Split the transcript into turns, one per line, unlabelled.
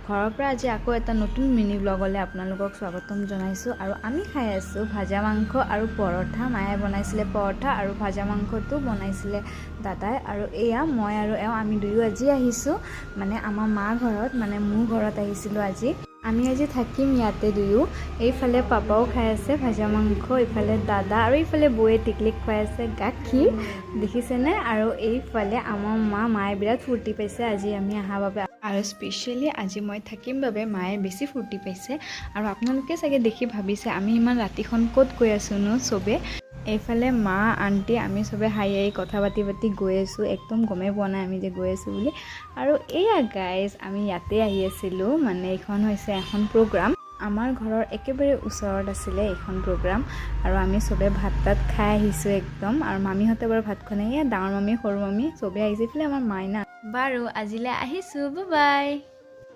ঘৰৰ পৰা আজি আকৌ এটা নতুন মিনি ব্লগলৈ আপোনালোকক স্বাগতম জনাইছোঁ আৰু আমি খাই আছোঁ ভাজা মাংস আৰু পৰঠা। মায়ে বনাইছিলে পৰঠা আৰু ভাজা মাংসটো বনাইছিলে দাদাই। আৰু এয়া মই আৰু আমি দুয়ো আজি আহিছোঁ মানে আমাৰ মা ঘৰত, মানে মোৰ ঘৰত আহিছিলোঁ আজি। আমি আজি থাকিম ইয়াতে দুয়ো। এইফালে পাপাও খাই আছে ভাজা মাংস, ইফালে দাদা আৰু এইফালে বৌয়ে টিকলিক খুৱাই আছে গাখীৰ, দেখিছেনে? আৰু এইফালে আমাৰ মায়ে বিৰাট ফূৰ্তি পাইছে আজি আমি অহাৰ বাবে, আৰু স্পেচিয়েলি আজি মই থাকিম বাবে মায়ে বেছি ফূৰ্তি পাইছে। আৰু আপোনালোকে চাগে দেখি ভাবিছে আমি ইমান ৰাতিখন ক'ত গৈ আছোঁনো চবে। এইফালে মা আণ্টি আমি চবে হাঁহি কথা পাতি গৈ আছোঁ, একদম গমেই পোৱা নাই আমি যে গৈ আছোঁ বুলি। আৰু এয়া গাইজ আমি ইয়াতে আহি আছিলোঁ, মানে এইখন হৈছে এখন প্ৰগ্ৰাম। আমাৰ ঘৰৰ একেবাৰে ওচৰত আছিলে এইখন প্ৰগ্ৰাম, আৰু আমি চবে ভাত তাত খাই আহিছোঁ একদম। আৰু মামীহঁতে বাৰু ভাত খোৱা নাই, ডাঙৰ মামী সৰু মামী চবেই আহিছে। এইফালে আমাৰ মাইনা। বাৰু আজিলৈ আহিছোঁ, বাই বাই।